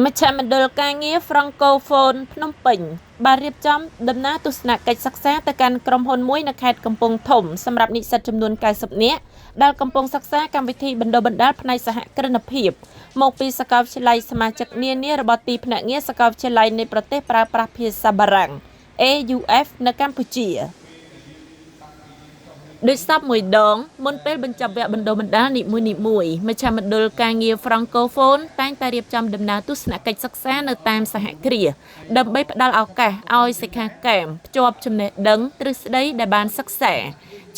មជ្ឈមណ្ឌលការងារ Francophone ភ្នំពេញបានរៀបចំដំណើរទស្សនកិច្ចសិក្សាទៅកាន់ក្រុមហ៊ុនមួយនៅខេត្តកំពង់ធំសម្រាប់និស្សិតចំនួន90នាក់ដែលកំពុងសិក្សាកម្មវិធីបណ្ដុះបណ្ដាលផ្នែកសហគ្រិនភាពមកពីសាកលវិទ្យាល័យសមាជិកនានារបស់ទីភ្នាក់ងារសាកលវិទ្យាល័យនៃប្រទេសប្រើប្រាស់ភាសាបារាំង AUF នៅកម្ពុជាដោយសពមួយដងមុនពេលបញ្ចប់វគ្គបណ្ដុះបណ្ដាលនីមួយៗមជ្ឈមណ្ឌលការងារ Francophone តែងតែរៀបចំដំណើរទស្សនកិច្ចសិក្សានៅតាមសហគ្រាសដើម្បីផ្ដល់ឱកាសឲ្យសិក្ខាកាមភ្ជាប់ចំណេះដឹងទ្រឹស្ដីដែលបានសិក្សា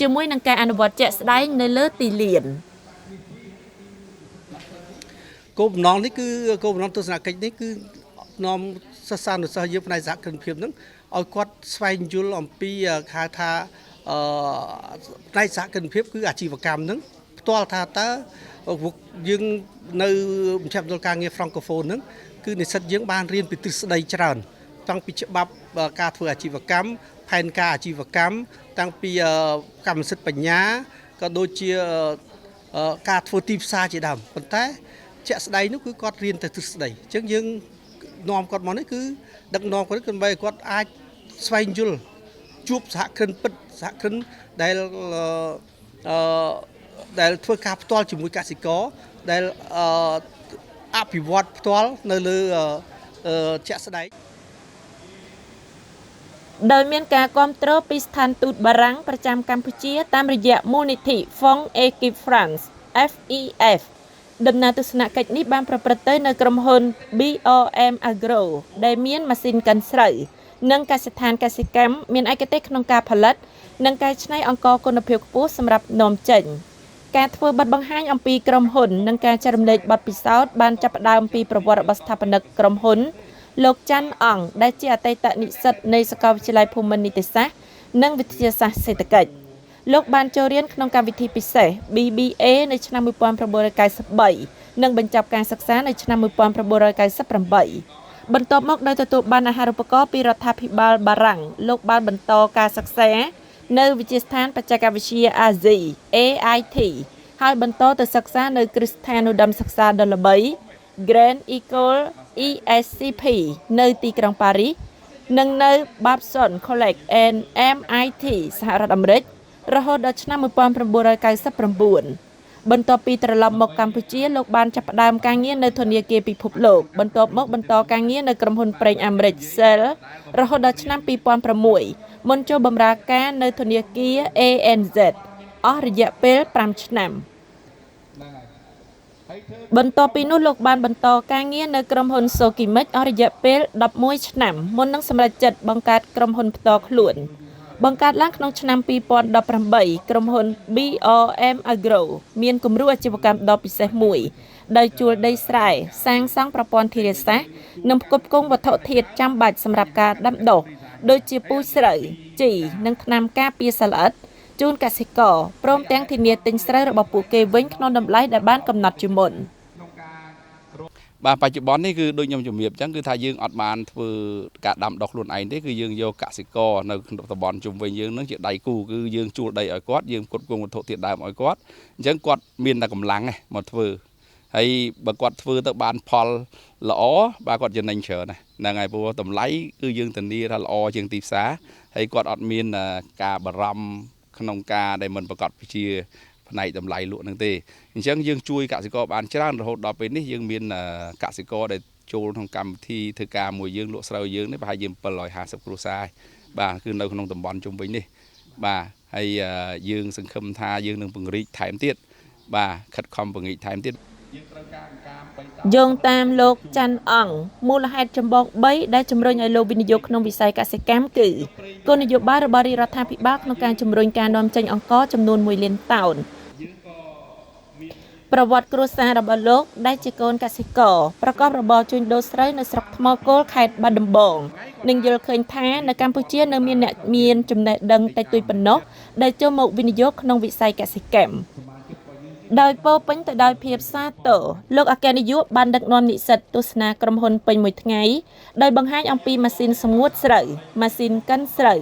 ជាមួយនឹងការអនុវត្តជាក់ស្ដែងនៅលើទីលានគោលបំណងនេះគឺគោលបំណងទស្សនកិច្ចនេះគឺនាំសិស្សានុសិស្សយើងផ្នែកសហគ្រិនភាពហ្នឹងឲ្យគាត់ស្វែងយល់អំពីហៅថាផ្នែកសហគ្រិនភាពគឺអាជីវកម្មហ្នឹងផ្ទាល់ថាតើយើងនៅមជ្ឈមណ្ឌលការងារ Francophone ហ្នឹងគឺនិស្សិតយើងបានរៀនពីទ្រឹស្ដីច្រើនតាំងពីច្បាប់ការធ្វើអាជីវកម្មផែនការអាជីវកម្មតាំងពីកម្មសិទ្ធិបញ្ញាក៏ដូចជាការធ្វើទីផ្សារជាដើមប៉ុន្តែជាក់ស្ដែងនោះគឺគាត់រៀនតែទ្រឹស្ដីអញ្ចឹងយើងនាំគាត់មកនេះគឺដឹកនាំគាត់ដើម្បីឲ្យគាត់អាចស្វែងយល់ជួបសហគ្រិនពិតសហគ្រិនដែលធ្វើការផ្ទាល់ជាមួយកសិករដែលអភិវឌ្ឍផ្ទាល់នៅលើជាក់ស្ដែងដោយមានការគ្រប់គ្រងពីស្ថានទូតបារាំងប្រចាំកម្ពុជាតាមរយៈមូលនិធិ Fonds Équipe France FEF ដំណើរទស្សនកិច្ចនេះបានប្រព្រឹត្តទៅនៅក្រុមហ៊ុន BRM Agro ដែលមានម៉ាស៊ីនកិនស្រូវនិងកសិដ្ឋានកសិកម្មមានឯកទេសក្នុងការផលិតនិងកែច្នៃអង្ករគុណភាពខ្ពស់សម្រាប់នាំចេញការធ្វើបទបង្ហាញអំពីក្រុមហ៊ុននិងការចែករំលែកបទពិសោធន៍បានចាប់ផ្ដើមពីប្រវត្តិរបស់ស្ថាបនិកក្រុមហ៊ុនលោកច័ន្ទអង្គដែលជាអតីតនិស្សិតនៃសាកលវិទ្យាល័យភូមិន្ទនីតិសាស្ត្រនិងវិទ្យាសាស្ត្រសេដ្ឋកិច្ចលោកបានចូលរៀនក្នុងកម្មវិធីពិសេស BBA នៅឆ្នាំ1993និងបញ្ចប់ការសិក្សានៅឆ្នាំ1998បន្ទាប់មកដោយទទួលបានអាហារូបករណ៍ពីរដ្ឋាភិបាលបារាំងលោកបានបន្តការសិក្សានៅវិទ្យាស្ថានបច្ចេកវិទ្យាអាស៊ី AIT ហើយបន្តទៅសិក្សានៅគ្រឹះស្ថានឧត្តមសិក្សាដ៏ល្បី Grand École ESCP នៅទីក្រុងប៉ារីសនិងនៅ Babson College and MIT សហរដ្ឋអាមេរិករហូតដល់ឆ្នាំ1999បន្ទាប់ពីត្រឡប់មកកម្ពុជាលោកបានចាប់ផ្ដើមការងារនៅធនាគារពិភពលោកបន្ទាប់មកបន្តការងារនៅក្រុមហ៊ុនប្រេងអាមេរិក Shell រហូតដល់ឆ្នាំ2006មុនចូលបម្រើការនៅធនាគារ ANZ អស់រយៈពេល5ឆ្នាំបន្ទាប់ពីនោះលោកបានបន្តការងារនៅក្រុមហ៊ុន Sokimich អស់រយៈពេល11ឆ្នាំមុននឹងសម្រេចចិត្តបង្កើតក្រុមហ៊ុនផ្ទាល់ខ្លួនបង្កើតឡើងក្នុងឆ្នាំ2018ក្រុមហ៊ុន BRM Agro មានគំរូអាជីវកម្មដ៏ពិសេសមួយដោយជួលដីស្រែសាងសង់ប្រព័ន្ធធារាសាស្ត្រនិងផ្គត់ផ្គង់វត្ថុធាតុចាំបាច់សម្រាប់ការដាំដុះដូចជាពូជស្រូវជីនិងថ្នាំការពារសត្វល្អិតជូនកសិករព្រមទាំងធានាទិញស្រូវរបស់ពួកគេវិញក្នុងតម្លៃដែលបានកំណត់ជាមុនបាទបច្ចុប្បន្ននេះគឺដូចខ្ញុំជំរាបអញ្ចឹងគឺថាយើងអត់បានធ្វើការដាំដុះខ្លួនឯងទេគឺយើងយកកសិករនៅក្នុងតំបន់ជុំវិញយើងនឹងជាដៃគូគឺយើងជួលដីឲ្យគាត់យើងផ្គត់ផ្គង់វត្ថុធាតុដើមឲ្យគាត់អញ្ចឹងគាត់មានតែកម្លាំងមកធ្វើហើយបើគាត់ធ្វើទៅបានផលល្អបាទគាត់ចំណេញច្រើនហ្នឹងហើយព្រោះតម្លៃគឺយើងធានាថាល្អជាងទីផ្សារហើយគាត់អត់មានការបារម្ភក្នុងការដែលមិនប្រកបវិជ្ជាផ្នែកតម្លៃលក់នឹងទេអញ្ចឹងយើងជួយកសិករបានច្រើនរហូតដល់ពេលនេះយើងមានកសិករដែលចូលក្នុងកម្មវិធីធ្វើការមួយយើងលក់ស្រូវយើងនេះប្រហែលជា750គ្រួសារបាទគឺនៅក្នុងតំបន់ជុំវិញនេះបាទហើយយើងសង្ឃឹមថាយើងនឹងពង្រីកថែមទៀតបាទខិតខំពង្រីកថែមទៀតយោងតាមលោកច័ន្ទអង្គមូលហេតុចម្បង3ដែលជំរុញឲ្យលោកវិនិយោគក្នុងវិស័យកសិកម្មគឺគោលនយោបាយរបស់រាជរដ្ឋាភិបាលក្នុងការជំរុញការនាំចេញអង្ករចំនួន1លានតោនប្រវត្តិគ្រួសាររបស់លោកដែលជាកូនកសិករប្រកបរបរជួញដូរស្រូវនៅស្រុកថ្មគោលខេត្តបាត់ដំបងនិងយល់ឃើញថានៅកម្ពុជានៅមានអ្នកមានចំណេះដឹងតិចតួចប៉ុណ្ណោះដែលចូលមកវិនិយោគក្នុងវិស័យកសិកម្មដោយពោពេញទៅដោយភាពសាទរលោកអគ្គនាយកបានដឹកនាំនិស្សិតទស្សនាក្រុមហ៊ុនពេញមួយថ្ងៃដោយបង្ហាញអំពីម៉ាស៊ីនសម្ងួតស្រូវម៉ាស៊ីនកិនស្រូវ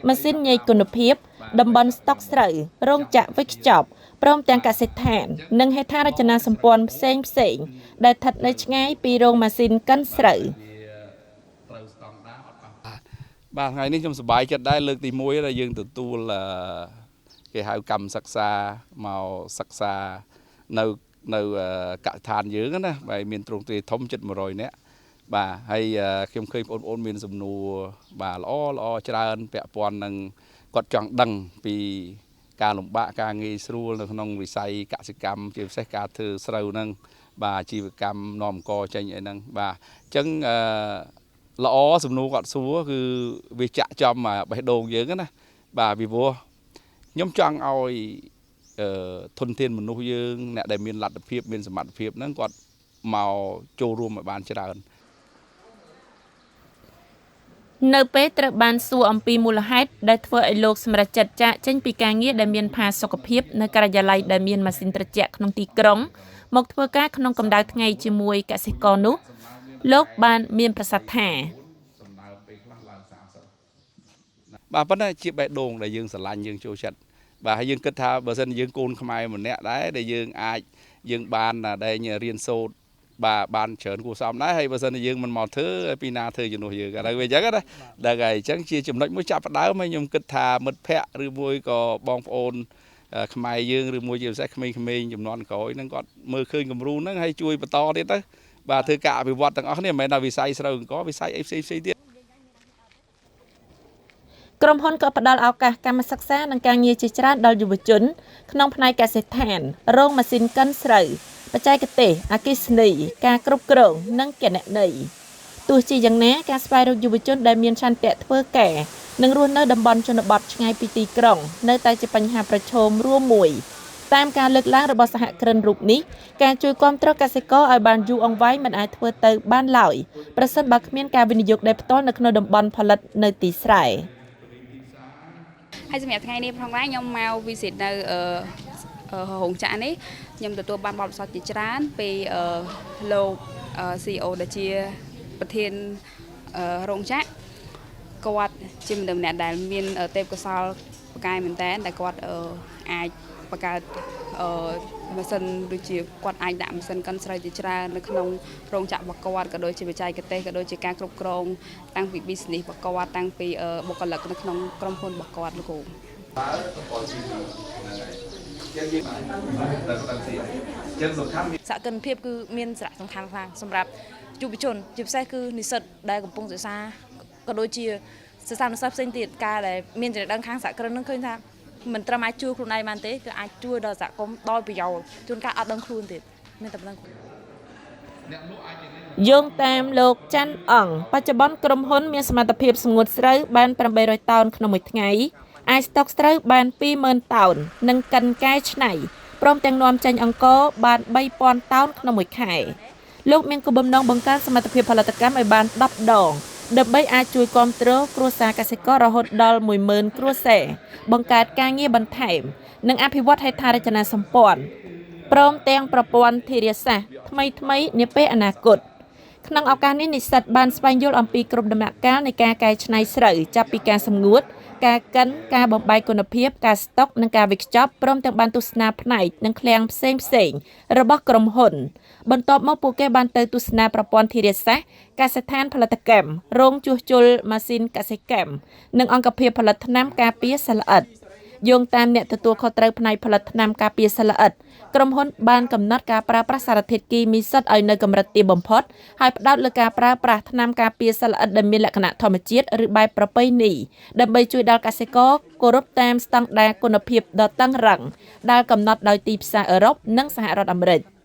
ម៉ាស៊ីនញែកគុណភាពតំបន់ស្តុកស្រូវរោងចក្រវេចខ្ចប់ ព្រមទាំងកសិដ្ឋាននិងហេដ្ឋារចនាសម្ព័ន្ធផ្សេងៗដែលស្ថិតនៅឆ្ងាយពីរោងម៉ាស៊ីនកិនស្រូវ បាទថ្ងៃនេះខ្ញុំសប្បាយចិត្តដែរលើកទី1ដែលយើងទទួលគេហៅកម្មសិក្សាមកសិក្សានៅកសិដ្ឋានយើងណាបាទមានទ្រង់ទ្រាយធំជិត100នាក់បាទហើយខ្ញុំឃើញបងប្អូនមានសំណួរបាទល្អច្រើនពាក់ព័ន្ធនឹងគាត់ចង់ដឹងពីការលំបាកការងាយស្រួលនៅក្នុងវិស័យកសិកម្មជាពិសេសការធ្វើស្រូវហ្នឹងបាទអាជីវកម្មនាំកចេញអីហ្នឹងបាទអញ្ចឹងល្អសំណួរគាត់សួរគឺវាចាក់ចំបេះដូងយើងណាបាទពីព្រោះខ្ញុំចង់ឲ្យធនធានមនុស្សយើងអ្នកដែលមានលទ្ធភាពមានសមត្ថភាពហ្នឹងគាត់មកចូលរួមឲ្យបានច្រើននៅពេលត្រូវបានសួរអំពីមូលហេតុដែលធ្វើឲ្យលោកសម្រេចចិត្តចាកចេញពីការងារដែលមានផាសុកភាពនៅការិយាល័យដែលមានម៉ាស៊ីនត្រជាក់ក្នុងទីក្រុងមកធ្វើការក្នុងកម្ដៅថ្ងៃជាមួយកសិករនោះលោកបានមានប្រសាសន៍ថាបាទប៉ុន្តែជាបេះដូងដែលយើងស្រឡាញ់យើងចូលចិត្តបាទហើយយើងគិតថាបើសិនយើងកូនខ្មែរម្នាក់ដែរដែលយើងបានដែលរៀនសូត្របាទបានច្រើនគួរសមដែរហើយបើសិនជាយើងមិនមកធ្វើពីណាធ្វើជំនួសយើងឥឡូវវាអញ្ចឹងណាដល់ហើយអញ្ចឹងជាចំណុចមួយចាប់ផ្ដើមហើយខ្ញុំគិតថាមិត្តភ័ក្តិឬមួយក៏បងប្អូនខ្មែរយើងឬមួយជាពិសេសក្មេងៗចំនួនក្រោយហ្នឹងគាត់មើលឃើញគំរូហ្នឹងហើយជួយបន្តទៀតទៅបាទធ្វើការអភិវឌ្ឍទាំងអស់គ្នាមិនមែនតែវិស័យស្រូវអង្គវិស័យអីផ្សេងទៀតក្រុមហ៊ុនក៏ផ្ដល់ឱកាសកម្មសិក្សានិងការងារជាច្រើនដល់យុវជនក្នុងផ្នែកកសិដ្ឋានរោងម៉ាស៊ីនកិនស្រូវបច្ចេកទេសអគ្គិសនីការគ្រប់គ្រងនិងគណនេយ្យទោះជាយ៉ាងណាការស្វែងរកយុវជនដែលមានឆន្ទៈធ្វើការនិងរស់នៅតំបន់ជនបទឆ្ងាយពីទីក្រុងនៅតែជាបញ្ហាប្រឈមរួមមួយតាមការលើកឡើងរបស់សហគ្រិនរូបនេះការជួយគាំទ្រកសិករឲ្យបានយូរអង្វែងមិនអាចធ្វើទៅបានឡើយប្រសិនបើគ្មានការវិនិយោគដោយផ្ទាល់នៅក្នុងតំបន់ផលិតនៅទីស្រែហើយសម្រាប់ថ្ងៃនេះផងដែរខ្ញុំមក visit នៅរោងចក្រនេះខ្ញុំទទួលបានបទពិសោធន៍ជាច្រើនពីលោក CEO ដែលជាប្រធានរោងចក្រគាត់ជាមនុស្សម្នាក់ដែលមានទេពកោសល្យពូកែមែនតើដែលគាត់អាចបង្កើតម៉ាស៊ីនដូចជាគាត់អាចដាក់ម៉ាស៊ីនកិនស្រូវជាច្រើននៅក្នុងរោងចក្ររបស់គាត់ក៏ដូចជាបច្ចេកទេសក៏ដូចជាការគ្រប់គ្រងតាំងពី business របស់គាត់តាំងពីបុគ្គលិកនៅក្នុងក្រុមហ៊ុនរបស់គាត់លោកគ្រូសកម្មភាពគឺមានសារៈសំខាន់ខ្លាំងសម្រាប់យុវជនជាពិសេសគឺនិស្សិតដែលកំពុងសិក្សាក៏ដូចជាសិស្សានុសិស្សផ្សេងទៀតការដែលមានចំណេះដឹងខាងសហគ្រិននឹងឃើញថាមិនត្រឹមអាចជួយខ្លួនឯងបានទេគឺអាចជួយដល់សហគមន៍ដោយប្រយោជន៍ជួនកាលអត់ដឹងខ្លួនទៀតមានតែប៉ុណ្្នឹងយោងតាមលោកច័ន្ទអង្គបច្ចុប្បន្នក្រុមហ៊ុនមានសមត្ថភាពសម្ងួតស្រូវបាន800តោនក្នុងមួយថ្ងៃអាចស្តុកស្រូវបាន20000តោននិងកិនកែច្នៃព្រមទាំងនាំចេញអង្ករបាន3000តោនក្នុងមួយខែលោកមានគោលបំណងបង្កើនសមត្ថភាពផលិតកម្មឲ្យបាន10ដងដើម្បីអាចជួយគាំទ្រគ្រួសារកសិកររហូតដល់10000គ្រួសារបង្កើតការងារបន្ថែមនិងអភិវឌ្ឍហេដ្ឋារចនាសម្ព័ន្ធព្រមទាំងប្រព័ន្ធធារាសាស្ត្រថ្មីនាពេលអនាគតក្នុងឱកាសនេះនិស្សិតបានស្វែងយល់អំពីគ្រប់ដំណាក់កាលនៃការកែច្នៃស្រូវចាប់ពីការសម្ងួតការកិនការបំបែកគុណភាពការស្តុកនិងការវេចខ្ចប់ព្រមទាំងបានទស្សនាផ្នែកនិងឃ្លាំងផ្សេងរបស់ក្រុមហ៊ុនបន្ទាប់មកពួកគេបានទៅទស្សនាប្រព័ន្ធធារាសាស្ត្រកសិដ្ឋានផលិតកម្មរោងជួសជុលម៉ាស៊ីនកសិកម្មនិងអង្គភាពផលិតថ្នាំការពារសត្វល្អិតយោងតាមអ្នកទទួលខុសត្រូវផ្នែកផលិតថ្នាំការពារសត្វល្អិតក្រុមហ៊ុនបានកំណត់ការប្រើប្រាស់សារធាតុគីមីសុទ្ធឲ្យនៅកម្រិតទាបបំផុតហើយផ្ដោតលើការប្រើប្រាស់ថ្នាំការពារសត្វល្អិតដែលមានលក្ខណៈធម្មជាតិឬបែបប្រពៃណីដើម្បីជួយដល់កសិករគោរពតាមស្តង់ដារគុណភាពដ៏តឹងរ៉ឹងដែលកំណត់ដោយទីផ្សារអឺរ៉ុបនិងសហរដ្ឋអាមេរិក។